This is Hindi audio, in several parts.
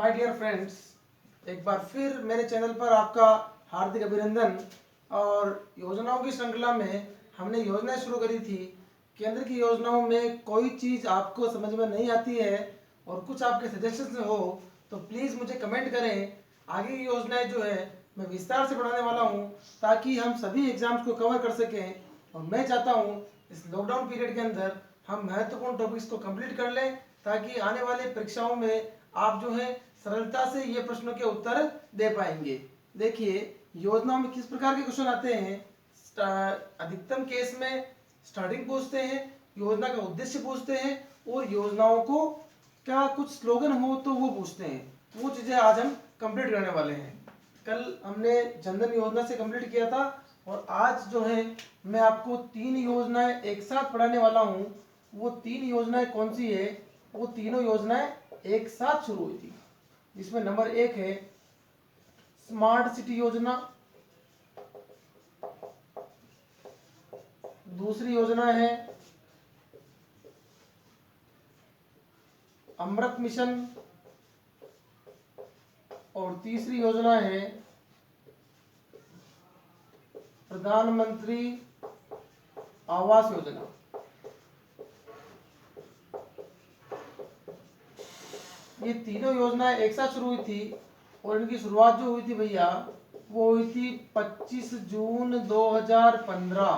माय डियर फ्रेंड्स, एक बार फिर मेरे चैनल पर आपका हार्दिक अभिनंदन। और योजनाओं की श्रृंखला में हमने योजनाएं शुरू करी थी। केंद्र की योजनाओं में कोई चीज़ आपको समझ में नहीं आती है और कुछ आपके सजेशंस हो तो प्लीज़ मुझे कमेंट करें। आगे की योजनाएं जो है मैं विस्तार से पढ़ाने वाला हूं ताकि हम सभी एग्जाम्स को कवर कर सकें। और मैं चाहता हूं इस लॉकडाउन पीरियड के अंदर हम महत्वपूर्ण टॉपिक्स को कंप्लीट कर लें ताकि आने वाले परीक्षाओं में आप जो है सरलता से ये प्रश्नों के उत्तर दे पाएंगे। देखिए, योजनाओं में किस प्रकार के क्वेश्चन आते हैं। अधिकतम केस में स्टार्टिंग पूछते हैं, योजना का उद्देश्य पूछते हैं और योजनाओं को क्या कुछ स्लोगन हो तो वो पूछते हैं। वो चीज़ें आज हम कंप्लीट करने वाले हैं। कल हमने जनधन योजना से कंप्लीट किया था और आज जो है मैं आपको 3 योजनाएं एक साथ पढ़ाने वाला हूँ। वो 3 योजनाएं कौन सी है? वो तीनों योजनाएं एक साथ शुरू हुई थी, जिसमें नंबर 1 है स्मार्ट सिटी योजना, दूसरी योजना है अमृत मिशन और तीसरी योजना है प्रधानमंत्री आवास योजना। ये तीनों योजनाएं एक साथ शुरू हुई थी और इनकी शुरुआत जो हुई थी भैया वो हुई थी 25 जून 2015।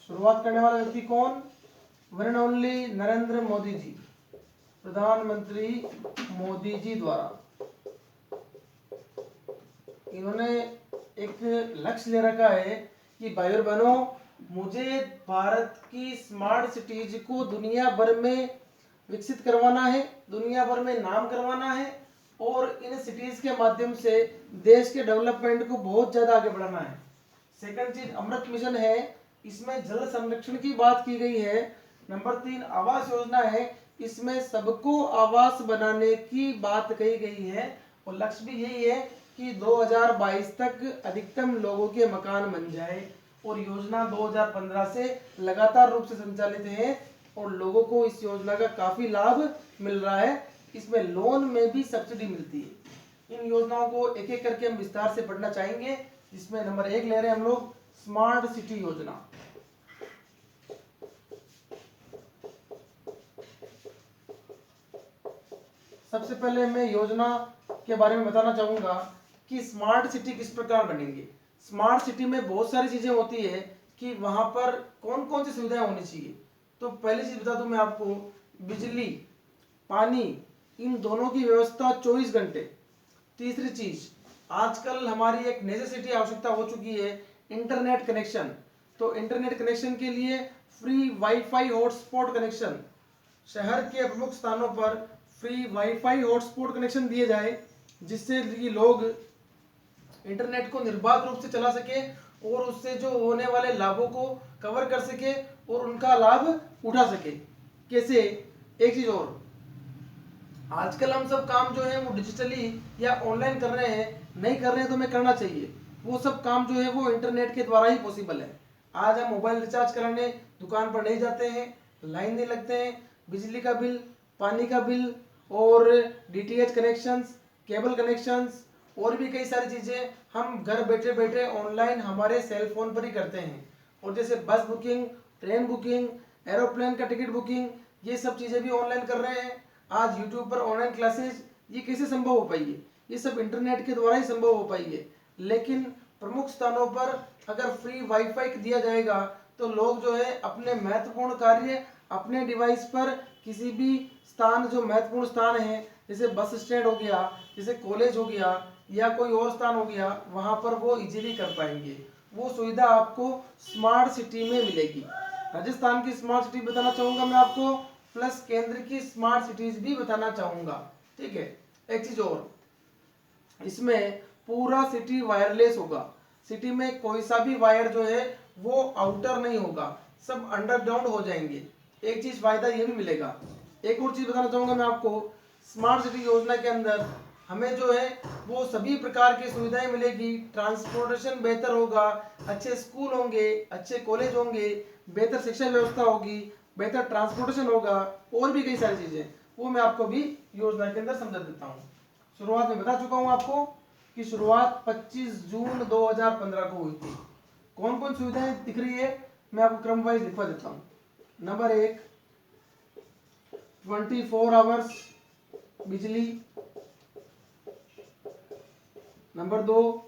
शुरुआत करने वाला व्यक्ति कौन? One and only Narendra Modi ji, प्रधानमंत्री मोदी जी द्वारा। इन्होंने एक लक्ष्य ले रखा है कि भाई और बहनों, मुझे भारत की स्मार्ट सिटीज को दुनिया भर में विकसित करवाना है, दुनिया भर में नाम करवाना है और इन सिटीज के माध्यम से देश के डेवलपमेंट को बहुत ज्यादा आगे बढ़ाना है। सेकंड चीज अमृत मिशन है, इसमें जल संरक्षण की बात की गई है। नंबर 3 आवास योजना है, इसमें सबको आवास बनाने की बात कही गई है और लक्ष्य भी यही है कि 2022 तक अधिकतम लोगों के मकान बन जाए। और योजना 2015 से लगातार रूप से संचालित है और लोगों को इस योजना का काफी लाभ मिल रहा है। इसमें लोन में भी सब्सिडी मिलती है। इन योजनाओं को एक एक करके हम विस्तार से पढ़ना चाहेंगे, जिसमें नंबर 1 ले रहे हैं हम लोग स्मार्ट सिटी योजना। सबसे पहले मैं योजना के बारे में बताना चाहूंगा कि स्मार्ट सिटी किस प्रकार बनेंगे। स्मार्ट सिटी में बहुत सारी चीजें होती है कि वहां पर कौन कौन सी सुविधाएं होनी चाहिए। तो पहली चीज बता दूं मैं आपको, बिजली, पानी, इन दोनों की व्यवस्था 24 घंटे। तीसरी चीज, आजकल हमारी एक नेसेसिटी आवश्यकता हो चुकी है इंटरनेट कनेक्शन। तो इंटरनेट कनेक्शन के लिए फ्री वाईफाई हॉटस्पॉट कनेक्शन, शहर के प्रमुख स्थानों पर फ्री वाईफाई हॉटस्पॉट कनेक्शन दिए जाए, जिससे कि लोग इंटरनेट को निर्बाध रूप से चला सके और उससे जो होने वाले लाभों को कवर कर सके और उनका लाभ उठा सके। कैसे? एक चीज और, आजकल हम सब काम जो है वो डिजिटली या ऑनलाइन कर रहे हैं, नहीं कर रहे हैं तो हमें करना चाहिए। वो सब काम जो है वो इंटरनेट के द्वारा ही पॉसिबल है। आज हम मोबाइल रिचार्ज कराने दुकान पर नहीं जाते हैं, लाइन नहीं लगते हैं, बिजली का बिल, पानी का बिल और डीटीएच कनेक्शंस, केबल कनेक्शंस और भी कई सारी चीजें हम घर बैठे बैठे ऑनलाइन हमारे सेल फोन पर ही करते हैं। और जैसे बस बुकिंग, ट्रेन बुकिंग, एरोप्लेन का टिकट बुकिंग, ये सब चीजें भी ऑनलाइन कर रहे हैं। आज यूट्यूब पर ऑनलाइन क्लासेस, ये कैसे संभव हो पाई है? ये सब इंटरनेट के द्वारा ही संभव हो पाई है। लेकिन प्रमुख स्थानों पर अगर फ्री वाईफाई दिया जाएगा तो लोग जो है अपने महत्वपूर्ण कार्य अपने डिवाइस पर किसी भी स्थान, जो महत्वपूर्ण स्थान है जैसे बस स्टैंड हो गया, जैसे कॉलेज हो गया या कोई और स्थान हो गया, वहां पर वो इजीली कर पाएंगे। वो सुविधा आपको स्मार्ट सिटी में मिलेगी। राजस्थान की स्मार्ट सिटी बताना चाहूंगा मैं आपको, प्लस केंद्र की स्मार्ट सिटीज भी बताना चाहूंगा। ठीक है, एक चीज और, इसमें पूरा सिटी वायरलेस होगा। सिटी में कोई सा भी वायर जो है वो आउटर नहीं होगा, सब अंडरग्राउंड हो जाएंगे। एक चीज फायदा ये भी मिलेगा। एक और चीज बताना चाहूंगा मैं आपको, स्मार्ट सिटी योजना के अंदर हमें जो है वो सभी प्रकार की सुविधाएं मिलेगी। ट्रांसपोर्टेशन बेहतर होगा, अच्छे स्कूल होंगे, अच्छे कॉलेज होंगे, बेहतर शिक्षा व्यवस्था होगी, बेहतर ट्रांसपोर्टेशन होगा और भी कई सारी चीजें, वो मैं आपको भी योजना के अंदर समझा देता हूँ। शुरुआत में बता चुका हूं आपको कि शुरुआत 25 जून 2015 को हुई थी। कौन कौन सुविधाएं दिख रही है मैं आपको क्रम वाइज लिखवा देता हूं। नंबर 1 24 आवर्स बिजली। नंबर 2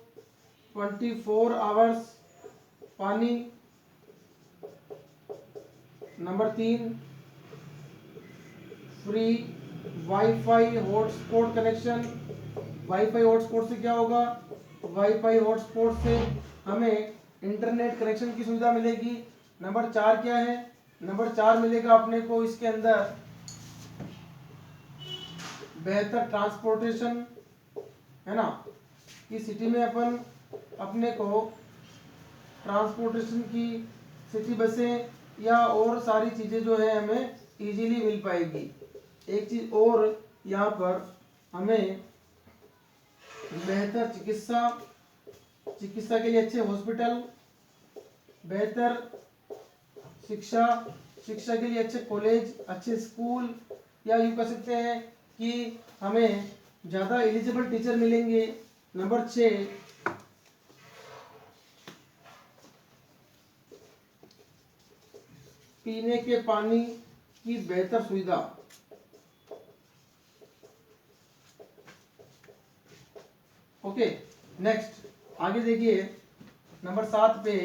24 आवर्स पानी। Number 3 free wifi hotspot connection. Wifi hotspot से क्या होगा, वाईफाई हॉटस्पॉट से हमें इंटरनेट कनेक्शन की सुविधा मिलेगी। नंबर 4 क्या है, नंबर 4 मिलेगा अपने को इसके अंदर बेहतर ट्रांसपोर्टेशन, है ना, कि सिटी में अपन अपने को ट्रांसपोर्टेशन की सिटी बसें या और सारी चीज़ें जो है हमें इजीली मिल पाएगी। एक चीज़ और यहाँ पर हमें बेहतर चिकित्सा के लिए अच्छे हॉस्पिटल, बेहतर शिक्षा के लिए अच्छे कॉलेज, अच्छे स्कूल, या यूँ कह सकते हैं कि हमें ज़्यादा एलिजिबल टीचर मिलेंगे। नंबर 6 पीने के पानी की बेहतर सुविधा। ओके, नेक्स्ट आगे देखिए नंबर 7 पे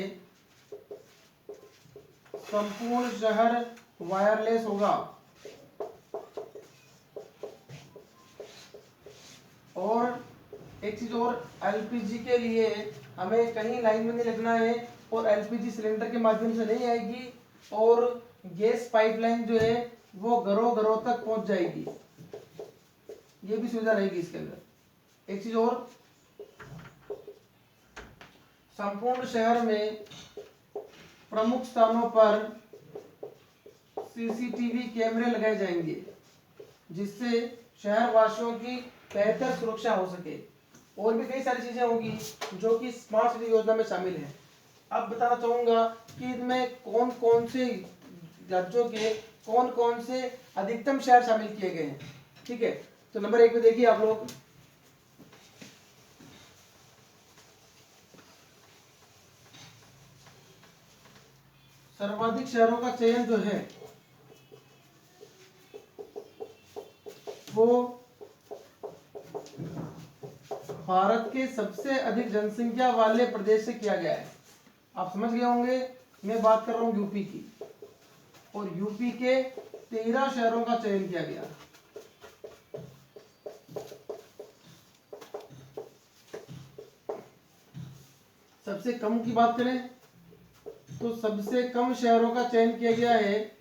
संपूर्ण शहर वायरलेस होगा और एक चीज और, एलपीजी के लिए हमें कहीं लाइन में नहीं लगना है और एलपीजी सिलेंडर के माध्यम से नहीं आएगी और गैस पाइपलाइन जो है वो घरों घरों तक पहुंच जाएगी। ये भी सुविधा रहेगी इसके अंदर। एक चीज और, संपूर्ण शहर में प्रमुख स्थानों पर सीसीटीवी कैमरे लगाए जाएंगे जिससे शहर वासियों की बेहतर सुरक्षा हो सके। और भी कई सारी चीजें होगी जो कि स्मार्ट सिटी योजना में शामिल है। अब बताना चाहूंगा कि इसमें कौन कौन से राज्यों के कौन कौन से अधिकतम शहर शामिल किए गए हैं। ठीक है, तो नंबर 1 पे देखिए आप लोग, सर्वाधिक शहरों का चयन जो है वो भारत के सबसे अधिक जनसंख्या वाले प्रदेश से किया गया है। आप समझ गए होंगे मैं बात कर रहा हूं यूपी की, और यूपी के 13 शहरों का चयन किया गया। सबसे कम की बात करें तो सबसे कम शहरों का चयन किया गया है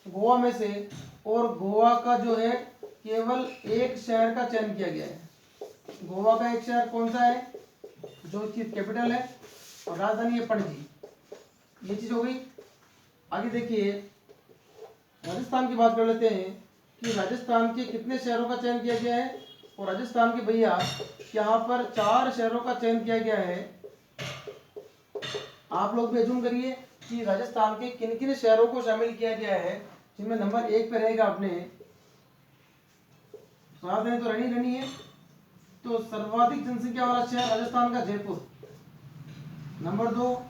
गोवा में से, और गोवा का जो है केवल एक शहर का चयन किया गया है। गोवा का एक शहर कौन सा है, जो इसकी कैपिटल है और राजधानी है पणजी। ये चीज हो गई। आगे देखिए राजस्थान की बात कर लेते हैं कि राजस्थान के कितने शहरों का चयन किया गया है, और राजस्थान के भैया यहाँ पर 4 शहरों का चयन किया गया है। आप लोग भी अजूम करिए कि राजस्थान के किन किन शहरों को शामिल किया गया है, जिनमें नंबर 1 पे रहेगा अपने, राजधानी तो रहनी है, तो सर्वाधिक जनसंख्या वाला शहर राजस्थान का जयपुर। नंबर 2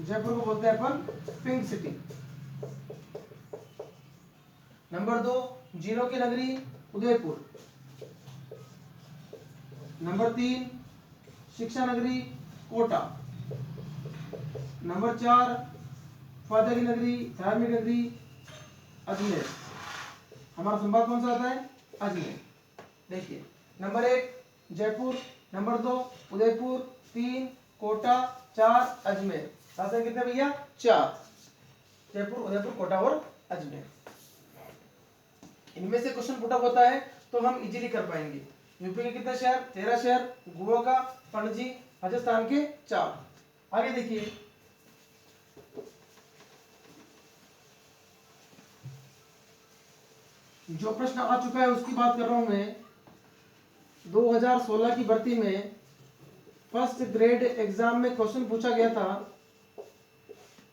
जयपुर को बोलते हैं अपन पिंक सिटी। नंबर 2 जीरो की नगरी उदयपुर। नंबर 3 शिक्षा नगरी कोटा। नंबर 4 फायदा की नगरी, धार्मिक नगरी अजमेर। हमारा संभाग कौन सा आता है, अजमेर। देखिए नंबर 1 जयपुर, नंबर 2 उदयपुर, 3 कोटा, 4 अजमेर। राजधानी कितने भैया, 4, जयपुर उदयपुर कोटा और अजमेर। इनमें से क्वेश्चन पुट अप होता है तो हम इजीली कर पाएंगे। यूपी के कितने शहर, 13 शहर, गोवा का पणजी, राजस्थान के 4। आगे देखिए जो प्रश्न आ चुका है उसकी बात कर रहा हूं मैं। 2016 की भर्ती में फर्स्ट ग्रेड एग्जाम में क्वेश्चन पूछा गया था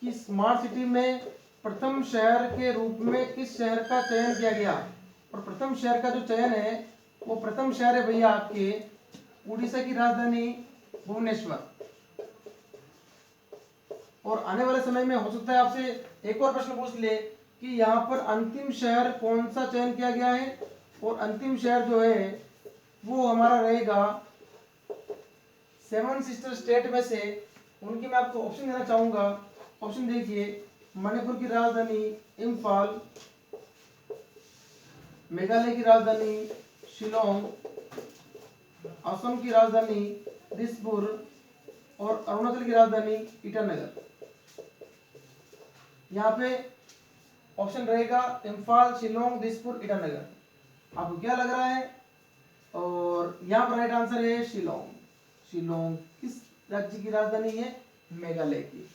कि स्मार्ट सिटी में प्रथम शहर के रूप में किस शहर का चयन किया गया, और प्रथम शहर का जो चयन है वो प्रथम शहर है भैया आपके उड़ीसा की राजधानी भुवनेश्वर। और आने वाले समय में हो सकता है आपसे एक और प्रश्न पूछ ले कि यहाँ पर अंतिम शहर कौन सा चयन किया गया है, और अंतिम शहर जो है वो हमारा रहेगा 7 सिस्टर स्टेट में से उनकी मैं आपको ऑप्शन देना चाहूंगा। ऑप्शन देखिए, मणिपुर की राजधानी इम्फाल, मेघालय की राजधानी शिलोंग, असम की राजधानी दिसपुर और अरुणाचल की राजधानी ईटानगर। यहाँ पे ऑप्शन रहेगा इम्फाल, शिलोंग, दिसपुर, ईटानगर। आपको क्या लग रहा है? और यहाँ पर राइट आंसर है शिलोंग। शिलोंग किस राज्य की राजधानी है? मेघालय की।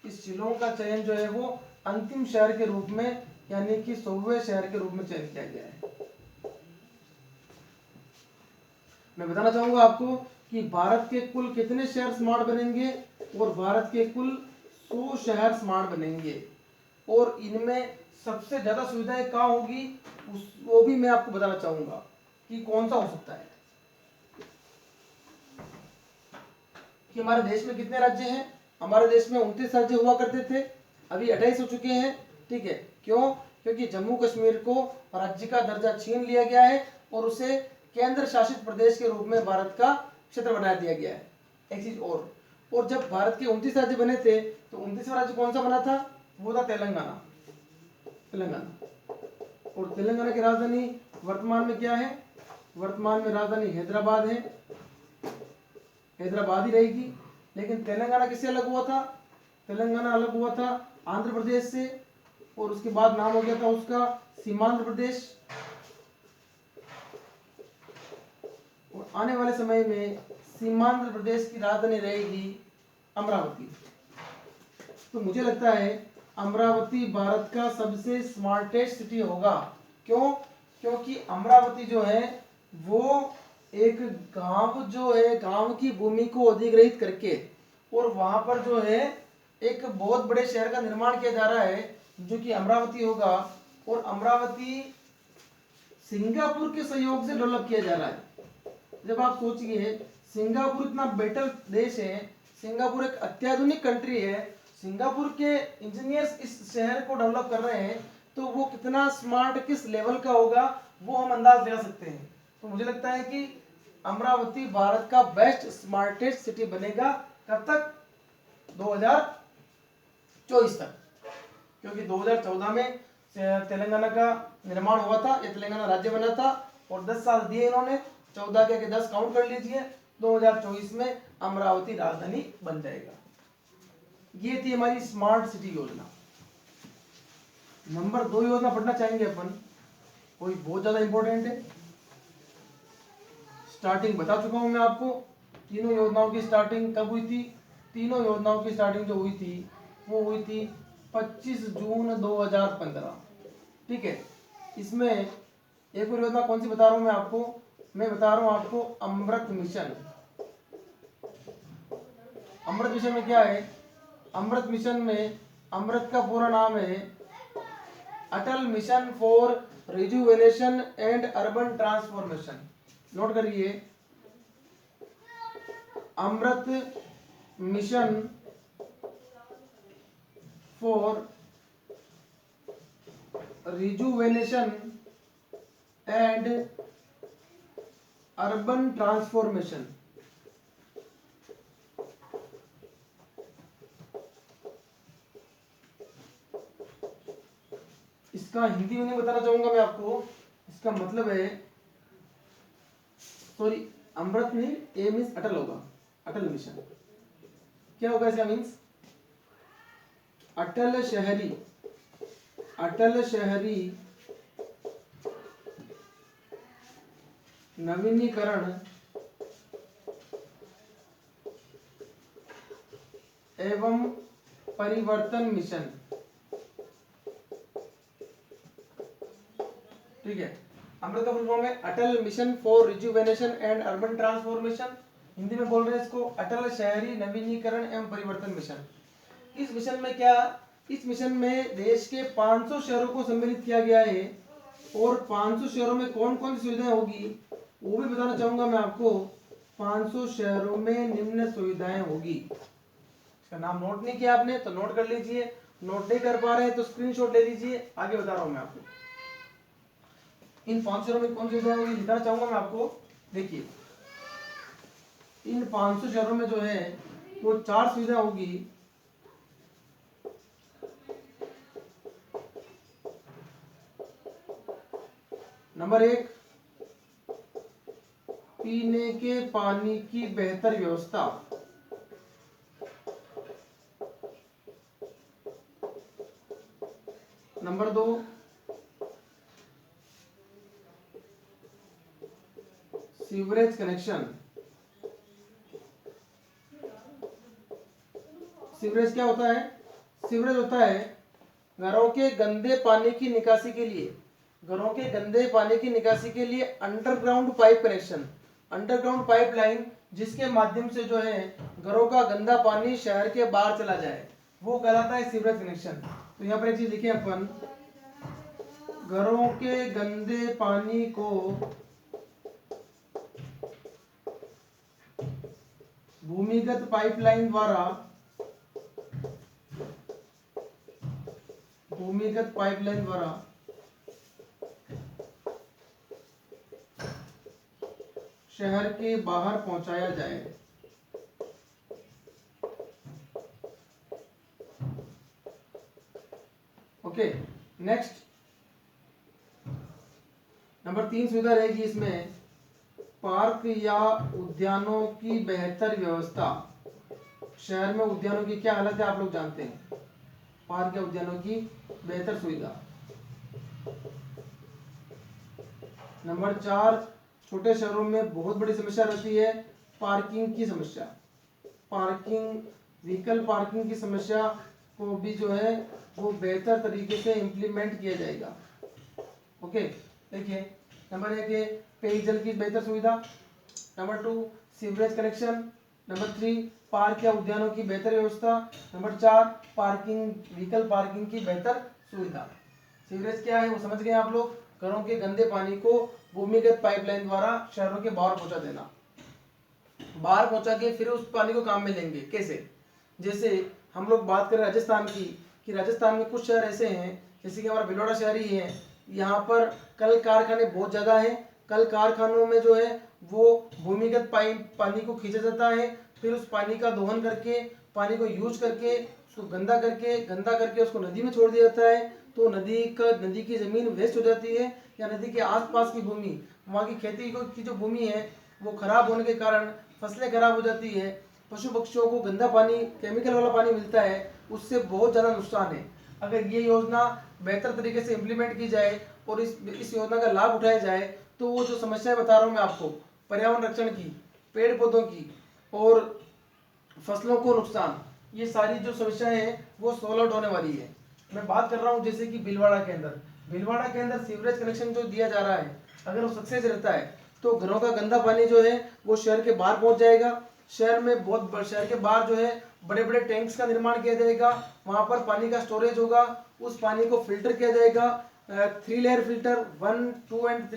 इस शिलोंग का चयन जो है वो अंतिम शहर के रूप में यानी कि 100वें शहर के रूप में चयन किया गया है। मैं बताना चाहूंगा आपको कि भारत के कुल कितने शहर स्मार्ट बनेंगे, और भारत के कुल 100 शहर स्मार्ट बनेंगे, और इनमें सबसे ज्यादा सुविधाएं कहाँ होगी वो भी मैं आपको बताना चाहूंगा कि कौन सा हो सकता है। कि हमारे देश में कितने राज्य हैं? हमारे देश में 29 राज्य हुआ करते थे, अभी 28 हो चुके हैं। ठीक है, क्यों? क्योंकि जम्मू कश्मीर को राज्य का दर्जा छीन लिया गया है और उसे केंद्र शासित प्रदेश के रूप में भारत का क्षेत्र बना दिया गया है। एक चीज और जब भारत के 29 राज्य बने थे तो 29वां राज्य कौन सा बना था? वो था तेलंगाना। और तेलंगाना की राजधानी वर्तमान में क्या है? वर्तमान में राजधानी हैदराबाद है, हैदराबाद ही रहेगी। लेकिन तेलंगाना किससे अलग हुआ था? तेलंगाना अलग हुआ था आंध्र प्रदेश से, और उसके बाद नाम हो गया था उसका सीमांध्र प्रदेश। और आने वाले समय में सीमांध्र प्रदेश की राजधानी रहेगी अमरावती। तो मुझे लगता है अमरावती भारत का सबसे स्मार्टेस्ट सिटी होगा। क्यों? क्योंकि अमरावती जो है वो एक गांव जो है, गांव की भूमि को अधिग्रहित करके और वहां पर जो है एक बहुत बड़े शहर का निर्माण किया जा रहा है जो कि अमरावती होगा। और अमरावती सिंगापुर के सहयोग से डेवलप किया जा रहा है। जब आप सोचिए, सिंगापुर इतना बेटर देश है, सिंगापुर एक अत्याधुनिक कंट्री है, सिंगापुर के इंजीनियर्स इस शहर को डेवलप कर रहे हैं, तो वो कितना स्मार्ट किस लेवल का होगा वो हम अंदाज लगा सकते हैं। तो मुझे लगता है कि अमरावती भारत का बेस्ट स्मार्टेस्ट सिटी बनेगा। कब तक? 2024 तक। क्योंकि 2014 में तेलंगाना का निर्माण हुआ था, ये तेलंगाना राज्य बना था और 10 साल दिए इन्होंने, 14 के 10 काउंट कर लीजिए। 2024 में अमरावती राजधानी बन जाएगा। ये थी हमारी स्मार्ट सिटी योजना। नंबर 2 योजना पढ़ना चाहेंगे अपन, कोई बहुत ज्यादा इंपॉर्टेंट है। स्टार्टिंग बता चुका हूं मैं आपको, तीनों योजनाओं की स्टार्टिंग कब हुई थी? तीनों योजनाओं की स्टार्टिंग जो हुई थी वो हुई थी 25 जून 2015। ठीक है, इसमें एक और योजना कौन सी बता रहा हूं मैं आपको? मैं बता रहा हूं आपको अमृत मिशन। अमृत मिशन में क्या है? अमृत मिशन में अमृत का पूरा नाम है Atal mission for rejuvenation and urban transformation. नोट करिए, Amrut mission for rejuvenation and urban transformation. इसका हिंदी में नहीं बताना चाहूंगा मैं आपको, इसका मतलब है, सॉरी अमृत नहीं, ए मीन्स अटल होगा, अटल मिशन। क्या होगा इसका मीन्स? अटल शहरी, अटल शहरी नवीनीकरण एवं परिवर्तन मिशन। ठीक है, अमृत का फुल फॉर्म है Atal mission for rejuvenation and urban transformation. Hindi में बोल रहे हैं इसको अटल शहरी नवीनीकरण एवं परिवर्तन मिशन। इस मिशन में क्या? इस मिशन में देश के 500 शहरों को सम्मिलित किया गया है। और 500 शहरों में कौन कौन सी सुविधाएं होगी? वो भी बताना चाहूंगा मैं आपको। 500 शहरों में निम्न सुविधाएं होगी। इसका नाम नोट नहीं किया आपने तो नोट कर लीजिए, नोट नहीं कर पा रहे हैं तो स्क्रीनशॉट ले लीजिए। आगे बता रहा हूं मैं आपको इन 500 शहरों में कौन सी सुविधाएं होगी, लिखना चाहूंगा मैं आपको। देखिए इन 500 शहरों में जो है वो 4 सुविधा होगी। नंबर 1, पीने के पानी की बेहतर व्यवस्था। Number 2, sewerage connection. सीवरेज क्या होता है? सीवरेज होता है घरों के गंदे पानी की निकासी के लिए, घरों के गंदे पानी की निकासी के लिए underground pipe connection, underground pipeline, जिसके माध्यम से जो है घरों का गंदा पानी शहर के बाहर चला जाए, वो कहलाता है सीवरेज कनेक्शन। तो यहाँ पर एक चीज लिखे अपन, घरों के गंदे पानी को भूमिगत पाइपलाइन द्वारा, भूमिगत पाइपलाइन द्वारा शहर के बाहर पहुंचाया जाए। ओके, नेक्स्ट नंबर 3 सुविधा रहेगी इसमें, पार्क या उद्यानों की बेहतर व्यवस्था। शहर में उद्यानों की क्या हालत है आप लोग जानते हैं, पार्क या उद्यानों की बेहतर सुविधा। नंबर 4, छोटे शहरों में बहुत बड़ी समस्या रहती है पार्किंग की समस्या। पार्किंग, व्हीकल पार्किंग की समस्या को भी जो है वो बेहतर तरीके से इम्प्लीमेंट किया जाएगा। ओके, देखिए नंबर 1 है पेयजल की बेहतर सुविधा। Number 2, sewerage connection. Number 3, park या उद्यानों की बेहतर व्यवस्था। नंबर 4, पार्किंग, व्हीकल पार्किंग की बेहतर सुविधा। सीवरेज क्या है वो समझ गए आप लोग, घरों के गंदे पानी को भूमिगत पाइपलाइन द्वारा शहरों के बाहर पहुंचा देना। बाहर पहुंचा के फिर उस पानी को काम में लेंगे, कैसे? जैसे हम लोग बात करें राजस्थान की, कि राजस्थान में कुछ शहर ऐसे हैं, जैसे कि हमारा भिलवाड़ा शहर ही है, यहाँ पर कल कारखाने बहुत ज़्यादा हैं। कल कारखानों में जो है वो भूमिगत पाइप पानी को खींचा जाता है, फिर उस पानी का दोहन करके, पानी को यूज करके, उसको गंदा करके उसको नदी में छोड़ दिया जाता है। तो नदी की ज़मीन वेस्ट हो जाती है, या नदी के आसपास की भूमि, वहाँ की खेती की जो भूमि है वो खराब होने के कारण फसलें खराब हो जाती है, पशु पक्षियों को गंदा पानी, केमिकल वाला पानी मिलता है, उससे बहुत ज़्यादा नुकसान है। अगर ये योजना बेहतर तरीके से इम्प्लीमेंट की जाए और इस योजना का लाभ उठाया जाए तो वो जो समस्याएं बता रहा हूँ मैं आपको, पर्यावरण रक्षण की, पेड़ पौधों की और फसलों को नुकसान, ये सारी जो समस्याएं हैं वो सॉल्व आउट होने वाली है। मैं बात कर रहा हूँ जैसे कि भीलवाड़ा के अंदर सीवरेज कनेक्शन जो दिया जा रहा है, अगर वो सक्सेस रहता है तो घरों का गंदा पानी जो है वो शहर के बाहर पहुंच जाएगा। शहर के बाहर जो है बड़े बड़े टैंक्स का निर्माण किया जाएगा, वहां पर पानी का स्टोरेज होगा, उस पानी को फिल्टर किया जाएगा। 3 लेयर फिल्टर, 1, 2 एंड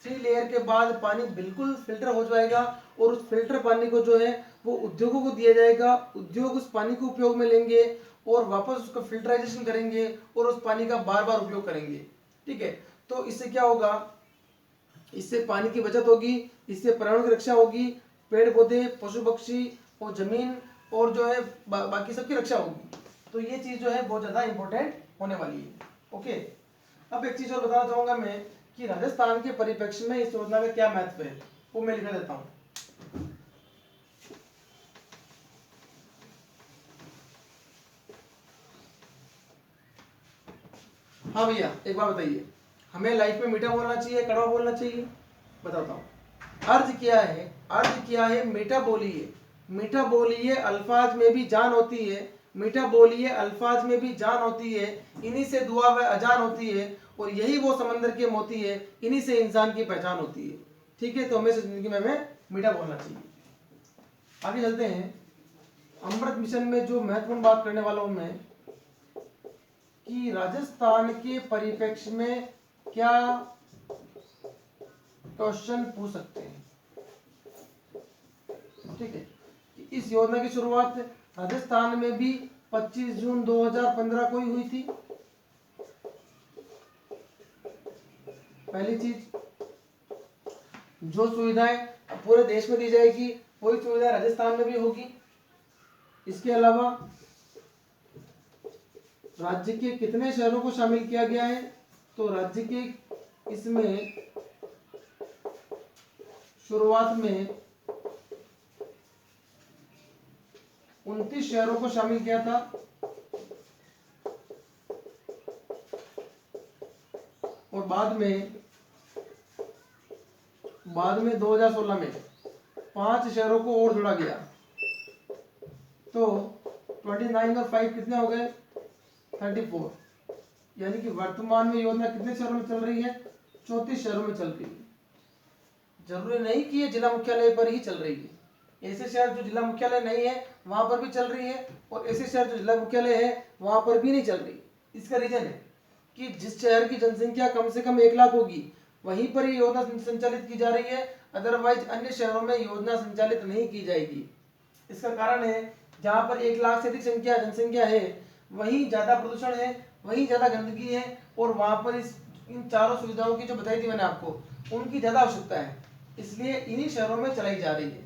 3 लेयर के बाद पानी बिल्कुल फिल्टर हो जाएगा और उस फिल्टर पानी को जो है वो उद्योगों को दिया जाएगा। उद्योग उस पानी को उपयोग में लेंगे और वापस उसका फिल्टराइजेशन करेंगे और उस पानी का बार बार उपयोग करेंगे। ठीक है, तो इससे क्या होगा, इससे पानी की बचत होगी, इससे पर्यावरण की रक्षा होगी, पेड़ पौधे, पशु पक्षी और जमीन और जो है बाकी सबकी रक्षा होगी। तो ये चीज जो है बहुत ज्यादा इंपॉर्टेंट होने वाली है। ओके, अब एक चीज और बताना चाहूंगा मैं कि राजस्थान के परिप्रेक्ष्य में इस योजना का क्या महत्व है, वो मैं लिखा देता हूँ। हाँ भैया, एक बात बताइए, हमें लाइफ में मीठा बोलना चाहिए, कड़वा बोलना चाहिए? बताता हूँ। अर्ज किया है मीठा बोलिए, मीठा बोलिए अल्फाज में भी जान होती है, मीठा बोलिए अल्फाज में भी जान होती है, इन्हीं से दुआ व अजान होती है, और यही वो समंदर के मोती है, इन्हीं से इंसान की पहचान होती है। ठीक है, तो हमें जिंदगी में हमें मीठा बोलना चाहिए। आगे चलते हैं। अमृत मिशन में जो महत्वपूर्ण बात करने वाला हूं मैं, कि राजस्थान के परिप्रेक्ष्य में क्या क्वेश्चन पूछ सकते हैं। ठीक है, इस योजना की शुरुआत राजस्थान में भी 25 जून 2015 को ही हुई थी। पहली चीज, जो सुविधाएं पूरे देश में दी जाएगी वही सुविधा राजस्थान में भी होगी। इसके अलावा राज्य के कितने शहरों को शामिल किया गया है, तो राज्य के इसमें शुरुआत में 29 शहरों को शामिल किया था और बाद में 2016 में 5 शहरों को और जोड़ा गया। तो 29 और 5 कितने हो गए, 34। यानी कि वर्तमान में योजना कितने शहरों में चल रही है, 34 शहरों में चल रही है। जरूरी नहीं कि ये जिला मुख्यालय पर ही चल रही है। ऐसे शहर जो जिला मुख्यालय नहीं है वहां पर भी चल रही है और ऐसे शहर जो जिला मुख्यालय है वहां पर भी नहीं चल रही। इसका रीजन है कि जिस शहर की जनसंख्या कम से कम 1 लाख होगी वहीं पर ये योजना संचालित की जा रही है, अदरवाइज अन्य शहरों में योजना संचालित नहीं की जाएगी। इसका कारण है जहां पर 1 लाख से अधिक जनसंख्या है वहीं ज्यादा प्रदूषण है, वहीं ज्यादा गंदगी है और वहां पर इन चारों सुविधाओं की जो बताई थी मैंने आपको उनकी ज्यादा आवश्यकता है, इसलिए इन्हीं शहरों में चलाई जा रही है।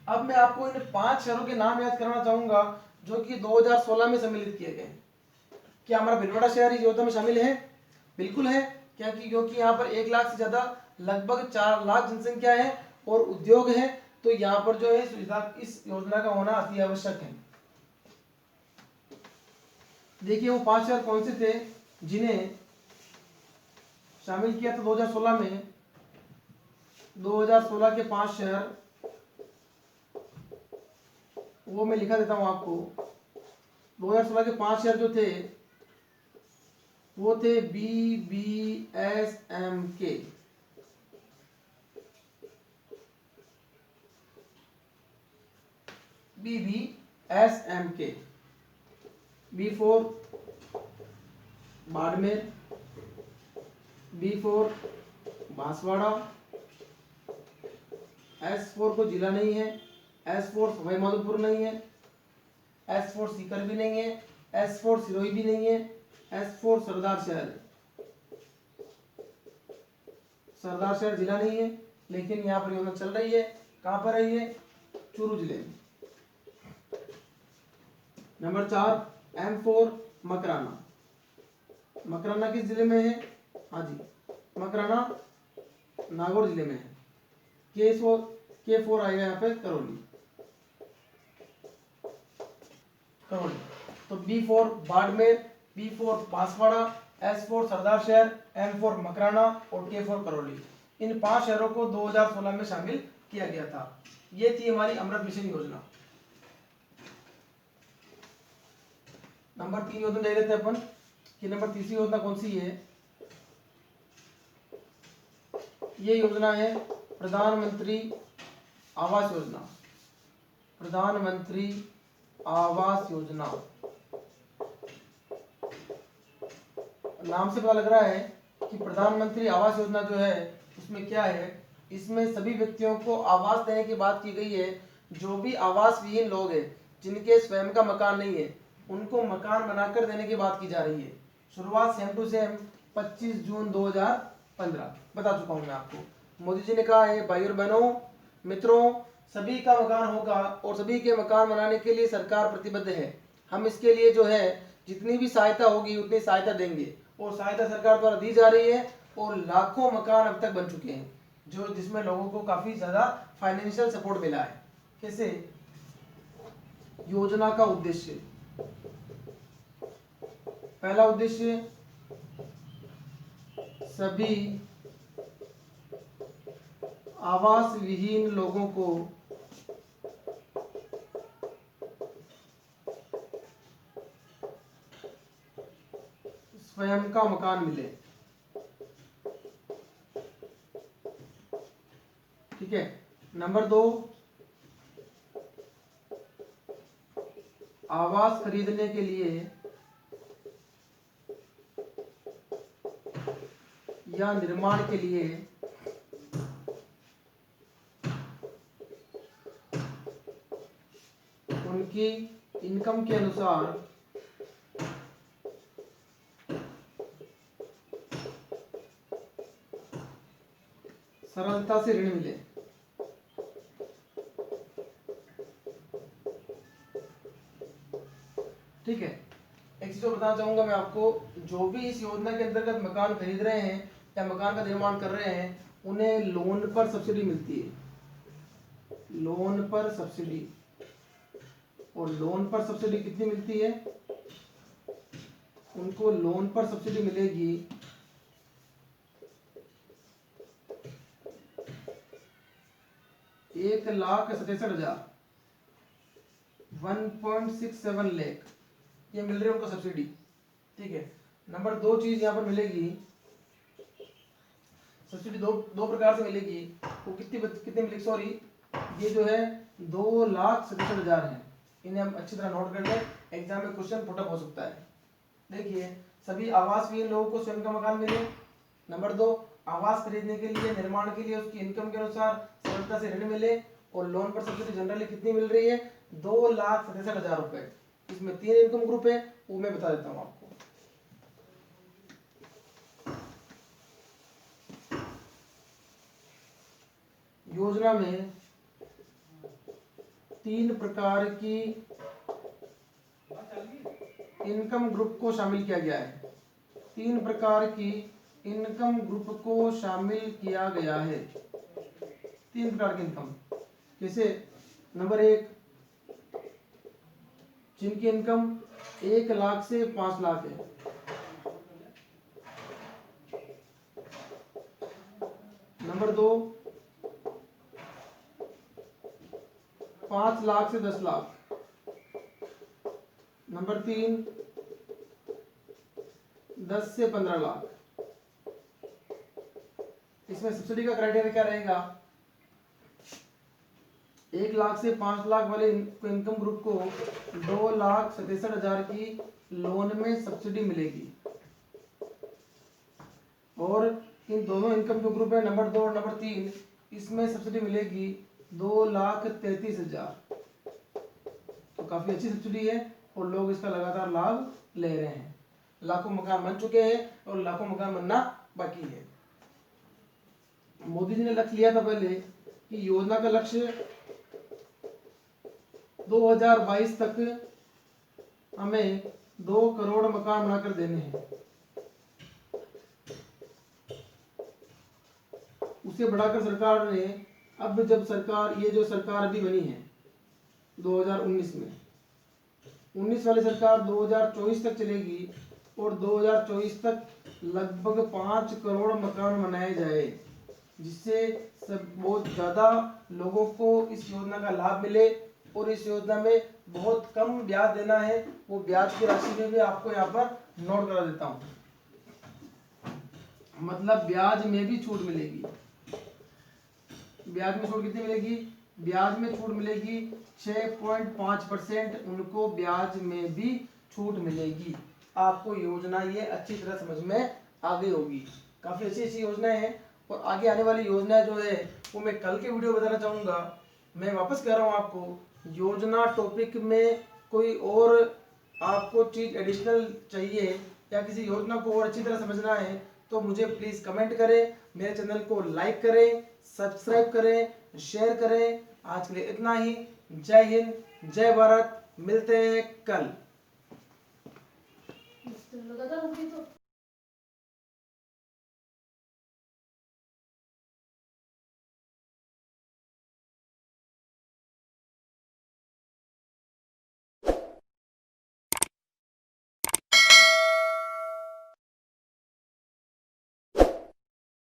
अब मैं आपको इन 5 शहरों के नाम याद कराना चाहूंगा जो कि 2016 में सम्मिलित किए गए। क्या हमारा भीलवाड़ा शहर इस योजना में शामिल है? बिल्कुल है। क्या कि क्योंकि यहाँ पर 1 लाख से ज्यादा लगभग 4 लाख जनसंख्या है और उद्योग है, तो यहाँ पर जो है सुविधा इस योजना का होना अति आवश्यक है। देखिए वो 5 शहर कौन से थे जिन्हें शामिल किया था 2016 में। 2016 के 5 शहर वो मैं लिखा देता हूं आपको। 2016 के 5 शहर जो थे वो थे BBSMK, BBSMK, B4 Barmer, B4 Banswara, S4 को जिला नहीं है, S4 सवाई माधोपुर नहीं है, S4 सीकर भी नहीं है, S4 सिरोही भी नहीं है, S4 सरदार शहर जिला नहीं है, लेकिन यहाँ पर योजना चल रही है। कहाँ पर है ये? चूरू जिले में। Number 4 M4 Makrana. मकराना किस जिले में है? हाँ जी, मकराना नागौर जिले में है। K4 आएगा यहाँ पे करौली। तो B4 Barmer, B4 Banswara, S4 सरदार शहर, M4 मकराना और K4 करौली, इन 5 शहरों को 2016 में शामिल किया गया था। ये थी हमारी अमृत मिशन योजना। नंबर 3 योजना देख लेते हैं अपन कि नंबर तीसरी योजना कौन सी है। ये योजना है प्रधानमंत्री आवास योजना। प्रधानमंत्री आवास योजना, नाम से पता लग रहा है कि प्रधानमंत्री आवास योजना जो है उसमें क्या है, इसमें सभी व्यक्तियों को आवास देने की बात की गई है। जो भी आवास विहीन लोग हैं जिनके स्वयं का मकान नहीं है उनको मकान बनाकर देने की बात की जा रही है। शुरुआत सेम टू सेम 25 जून 2015 बता चुका हूं मैं आपको। मोदी जी ने कहा है भाई और बहनों मित्रों, सभी का मकान होगा और सभी के मकान बनाने के लिए सरकार प्रतिबद्ध है। हम इसके लिए जो है जितनी भी सहायता होगी उतनी सहायता देंगे और सहायता सरकार द्वारा दी जा रही है और लाखों मकान अब तक बन चुके हैं जो जिसमें लोगों को काफी ज्यादा फाइनेंशियल सपोर्ट मिला है। कैसे? योजना का उद्देश्य, पहला उद्देश्य सभी आवास विहीन लोगों को स्वयं का मकान मिले। ठीक है। नंबर 2, आवास खरीदने के लिए या निर्माण के लिए उनकी इनकम के अनुसार सरलता से ऋण मिले। ठीक है, एक चीज और बताना चाहूंगा मैं आपको, जो भी इस योजना के अंतर्गत मकान खरीद रहे हैं या मकान का निर्माण कर रहे हैं, उन्हें लोन पर सब्सिडी मिलती है। लोन पर सब्सिडी, और लोन पर सब्सिडी कितनी मिलती है? उनको लोन पर सब्सिडी मिलेगी 1,67,000, 1.67 लाख ये मिल रही है उनको सब्सिडी। ठीक है, नंबर 2 चीज यहाँ पर मिलेगी, सब्सिडी दो प्रकार से मिलेगी। वो कितनी मिलेगी, सॉरी, ये जो है 2,67,000 है। इन्हें हम अच्छी तरह नोट कर लें, एग्जाम में क्वेश्चन पुटअप हो सकता है। देखिए, सभी आवास विहीन लोगों को स्वयं का मकान मिले। नंबर 2, आवास खरीदने के लिए, निर्माण के लिए उसकी इनकम के अनुसार सरलता से ऋण मिले। और लोन पर सब्सिडी जनरली कितनी मिल रही है? 2,67,000 रुपए। इसमें 3 इनकम ग्रुप है, वो मैं बता देता हूँ आपको। योजना में 3 प्रकार की इनकम ग्रुप को शामिल किया गया है। 3 प्रकार की इनकम ग्रुप को शामिल किया गया है। 3 प्रकार की इनकम कैसे? नंबर 1, जिनकी इनकम 1 लाख से 5 लाख है। नंबर 2, 5 लाख से 10 लाख। नंबर 3, 10 से 15 लाख। इसमें सब्सिडी का क्राइटेरिया क्या रहेगा? 1 लाख से 5 लाख वाले इनकम ग्रुप को 2,67,000 की लोन में सब्सिडी मिलेगी। और इन दोनों इनकम जो ग्रुप है, नंबर 2 और नंबर 3, इसमें सब्सिडी मिलेगी 2,33,000। तो काफी अच्छी सब्सिडी है और लोग इसका लगातार लाभ ले रहे हैं। लाखों मकान बन चुके हैं और लाखों मकान बनना बाकी है। मोदी जी ने लक्ष्य लिया था पहले कि योजना का लक्ष्य 2022 तक हमें 2 करोड़ मकान बनाकर देने हैं। उसे बढ़ाकर सरकार ने, अब जब सरकार, ये जो सरकार अभी बनी है 2019 में, 19 वाली सरकार 2024 तक चलेगी और 2024 तक लगभग 5 करोड़ मकान बनाए जाए, जिससे सब बहुत ज़्यादा लोगों को इस योजना का लाभ मिले। और इस योजना में बहुत कम ब्याज देना है, वो ब्याज की राशि में भी आपको यहाँ पर नोट करा देता हूँ। मतलब ब्याज में भी छूट मिलेगी। ब्याज में छूट कितनी मिलेगी? ब्याज में छूट मिलेगी 6.5%। उनको ब्याज में भी छूट मिलेगी। आपको योजना ये अच्छी तरह समझ में आ गई होगी। काफी अच्छी अच्छी योजनाएं हैं और आगे आने वाली योजनाएं जो है वो मैं कल के वीडियो बताना चाहूंगा। मैं वापस कह रहा हूँ आपको, योजना टॉपिक में कोई और आपको चीज एडिशनल चाहिए या किसी योजना को और अच्छी तरह समझना है तो मुझे प्लीज कमेंट करें, मेरे चैनल को लाइक करें, सब्सक्राइब करें, शेयर करें। आज के लिए इतना ही। जय हिंद, जय भारत। मिलते हैं कल।